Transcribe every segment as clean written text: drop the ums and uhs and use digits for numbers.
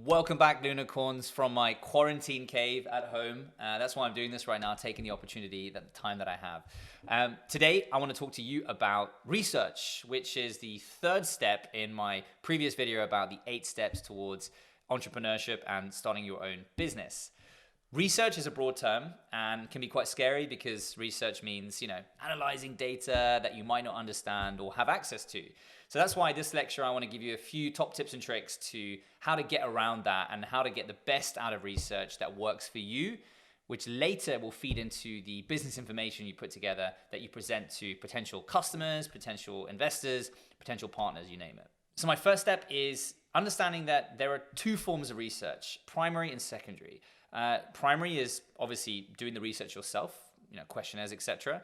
Welcome back, Lunicorns, from my quarantine cave at home. That's why I'm doing this right now, taking the opportunity, the time that I have. Today, I want to talk to you about research, which is the third step in my previous video about the 8 steps towards entrepreneurship and starting your own business. Research is a broad term and can be quite scary because research means, analyzing data that you might not understand or have access to. So that's why this lecture, I want to give you a few top tips and tricks to how to get around that and how to get the best out of research that works for you, which later will feed into the business information you put together that you present to potential customers, potential investors, potential partners, you name it. So my first step is understanding that there are 2 forms of research, primary and secondary. Primary is obviously doing the research yourself, questionnaires, etc.,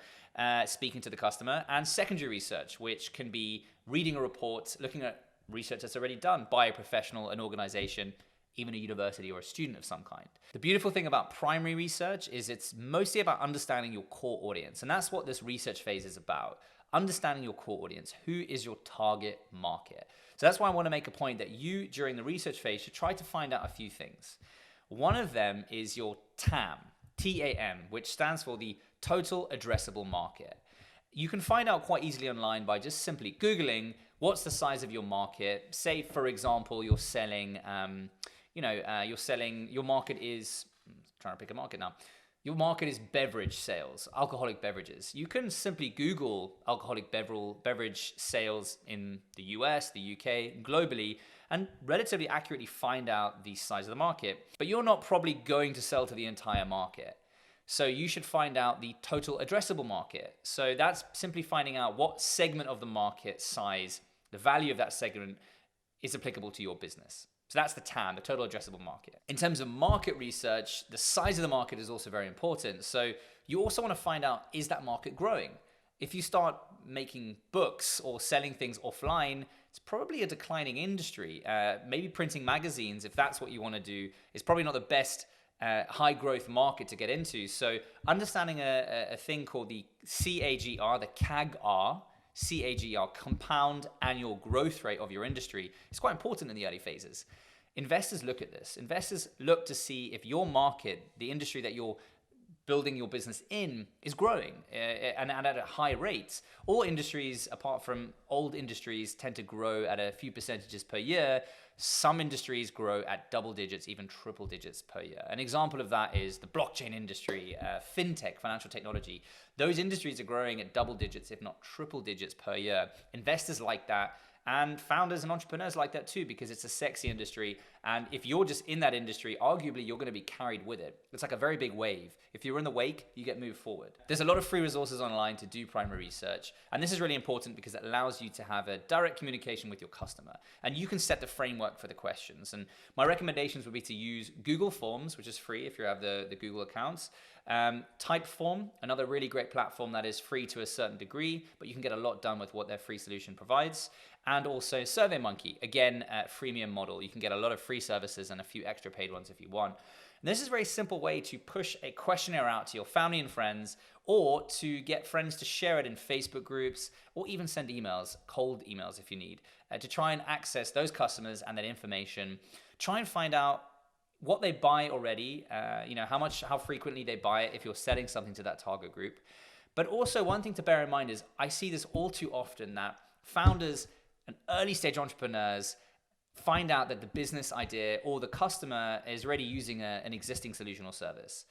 speaking to the customer, and secondary research, which can be reading a report, looking at research that's already done by a professional, an organization, even a university or a student of some kind. The beautiful thing about primary research is it's mostly about understanding your core audience, and that's what this research phase is about. Understanding your core audience. Who is your target market? So that's why I want to make a point that you, during the research phase, should try to find out a few things. One of them is your TAM, T-A-M, which stands for the Total Addressable Market. You can find out quite easily online by just simply Googling what's the size of your market. Say, for example, you're selling, your market is, I'm trying to pick a market now. Your market is beverage sales, alcoholic beverages. You can simply Google alcoholic beverage sales in the US, the UK, globally, and relatively accurately find out the size of the market. But you're not probably going to sell to the entire market. So you should find out the total addressable market. So that's simply finding out what segment of the market size, the value of that segment is applicable to your business. So that's the TAM, the total addressable market. In terms of market research, the size of the market is also very important. So you also want to find out, is that market growing? If you start making books or selling things offline, it's probably a declining industry. Maybe printing magazines, if that's what you want to do, is probably not the best high growth market to get into. So understanding a thing called the CAGR, the CAGR, compound annual growth rate of your industry, is quite important in the early phases. Investors look at this. Investors look to see if your market, the industry that you're building your business in, is growing and at a high rate. All industries, apart from old industries, tend to grow at a few percentages per year. Some industries grow at double digits, even triple digits per year. An example of that is the blockchain industry, fintech, financial technology. Those industries are growing at double digits, if not triple digits per year. Investors like that, and founders and entrepreneurs like that too, because it's a sexy industry. And if you're just in that industry, arguably you're going to be carried with it. It's like a very big wave. If you're in the wake, you get moved forward. There's a lot of free resources online to do primary research. And this is really important because it allows you to have a direct communication with your customer. And you can set the framework for the questions. And my recommendations would be to use Google Forms, which is free if you have the Google accounts. Typeform, another really great platform that is free to a certain degree, but you can get a lot done with what their free solution provides. And also SurveyMonkey, again, a freemium model. You can get a lot of free services and a few extra paid ones if you want. And this is a very simple way to push a questionnaire out to your family and friends, or to get friends to share it in Facebook groups, or even send emails, cold emails if you need, to try and access those customers and that information. Try and find out what they buy already, how frequently they buy it if you're selling something to that target group. But also one thing to bear in mind is I see this all too often, that founders and early stage entrepreneurs find out that the business idea or the customer is already using an existing solution or service.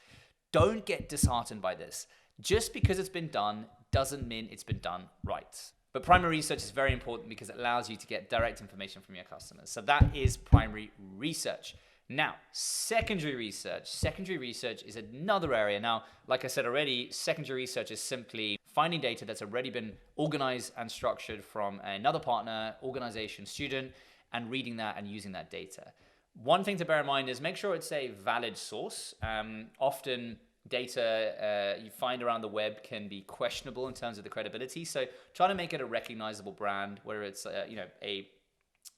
Don't get disheartened by this. Just because it's been done doesn't mean it's been done right. But primary research is very important because it allows you to get direct information from your customers. So that is primary research. Now, secondary research. Secondary research is another area. Now, like I said already, secondary research is simply finding data that's already been organized and structured from another partner, organization, student, and reading that and using that data. One thing to bear in mind is make sure it's a valid source. Often data you find around the web can be questionable in terms of the credibility. So try to make it a recognizable brand, whether it's a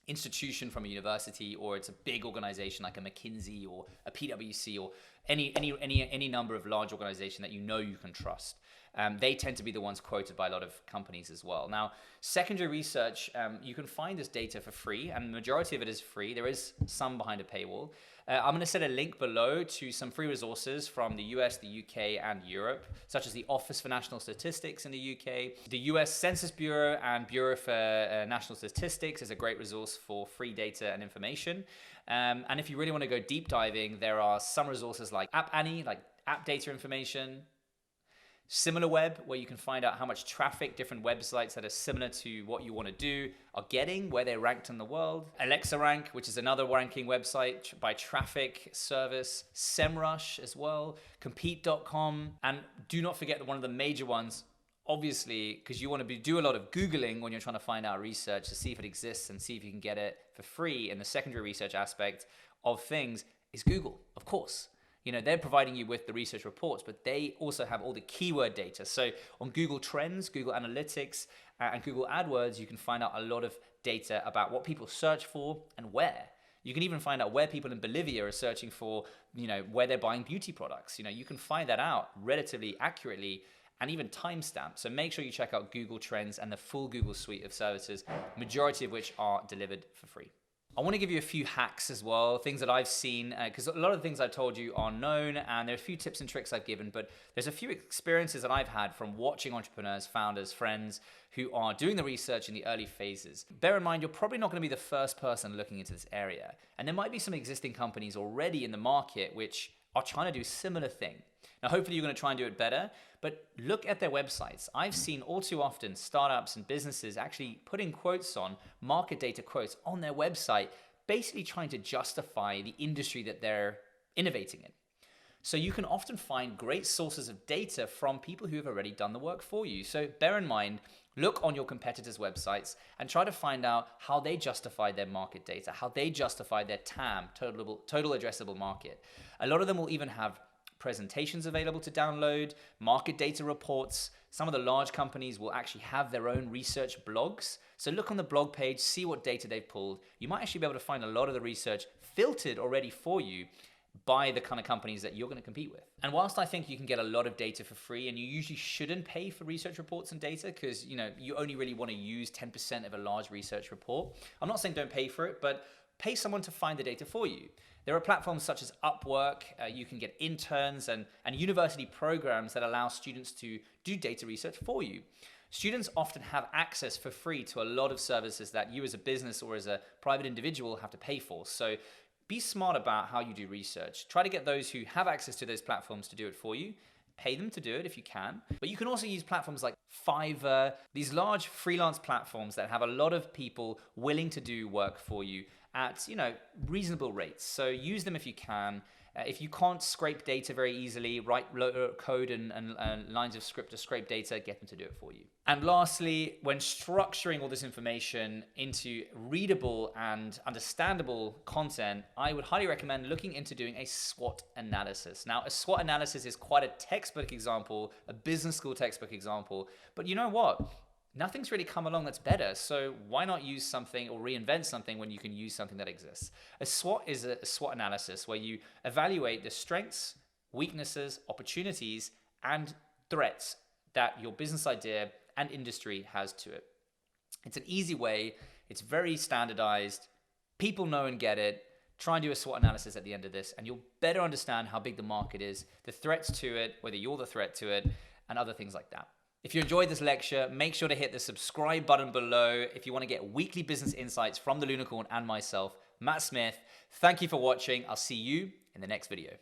institution from a university, or it's a big organization like a McKinsey or a PwC or any number of large organization that you know you can trust. They tend to be the ones quoted by a lot of companies as well. Now, secondary research, you can find this data for free, and the majority of it is free. There is some behind a paywall. I'm going to set a link below to some free resources from the US, the UK, and Europe, such as the Office for National Statistics in the UK. The US Census Bureau and Bureau for National Statistics is a great resource for free data and information. And if you really want to go deep diving, there are some resources like App Annie, like app data information. SimilarWeb, where you can find out how much traffic different websites that are similar to what you want to do are getting, where they're ranked in the world. Alexa Rank, which is another ranking website by traffic service. SEMrush as well. Compete.com. And do not forget that one of the major ones, obviously, because you want to do a lot of Googling when you're trying to find out research to see if it exists and see if you can get it for free in the secondary research aspect of things, is Google, of course. You know, they're providing you with the research reports, but they also have all the keyword data. So on Google Trends, Google Analytics, and Google AdWords, you can find out a lot of data about what people search for and where. You can even find out where people in Bolivia are searching for, you know, where they're buying beauty products. You know, you can find that out relatively accurately and even timestamp. So make sure you check out Google Trends and the full Google suite of services, majority of which are delivered for free. I want to give you a few hacks as well, things that I've seen, because a lot of the things I've told you are known, and there are a few tips and tricks I've given, but there's a few experiences that I've had from watching entrepreneurs, founders, friends who are doing the research in the early phases. Bear in mind, you're probably not going to be the first person looking into this area, and there might be some existing companies already in the market which are trying to do a similar thing. Now, hopefully you're going to try and do it better, but look at their websites. I've seen all too often startups and businesses actually putting quotes on, market data quotes on their website, basically trying to justify the industry that they're innovating in. So you can often find great sources of data from people who have already done the work for you. So bear in mind, look on your competitors' websites and try to find out how they justify their market data, how they justify their TAM, total addressable market. A lot of them will even have presentations available to download, market data reports. Some of the large companies will actually have their own research blogs. So look on the blog page, see what data they've pulled. You might actually be able to find a lot of the research filtered already for you by the kind of companies that you're going to compete with. And whilst I think you can get a lot of data for free, and you usually shouldn't pay for research reports and data because you only really want to use 10% of a large research report. I'm not saying don't pay for it, but pay someone to find the data for you. There are platforms such as Upwork. You can get interns and university programs that allow students to do data research for you. Students often have access for free to a lot of services that you as a business or as a private individual have to pay for. So be smart about how you do research. Try to get those who have access to those platforms to do it for you. Pay them to do it if you can. But you can also use platforms like Fiverr, these large freelance platforms that have a lot of people willing to do work for you at reasonable rates. So use them if you can. If you can't scrape data very easily, write code and lines of script to scrape data, get them to do it for you. And lastly, when structuring all this information into readable and understandable content, I would highly recommend looking into doing a SWOT analysis. Now, a SWOT analysis is quite a textbook example, a business school textbook example, but you know what? Nothing's really come along that's better, so why not use something or reinvent something when you can use something that exists? A SWOT is a SWOT analysis where you evaluate the strengths, weaknesses, opportunities, and threats that your business idea and industry has to it. It's an easy way, it's very standardized, people know and get it. Try and do a SWOT analysis at the end of this, and you'll better understand how big the market is, the threats to it, whether you're the threat to it, and other things like that. If you enjoyed this lecture, make sure to hit the subscribe button below if you want to get weekly business insights from the Lunicorn and myself, Matt Smith. Thank you for watching. I'll see you in the next video.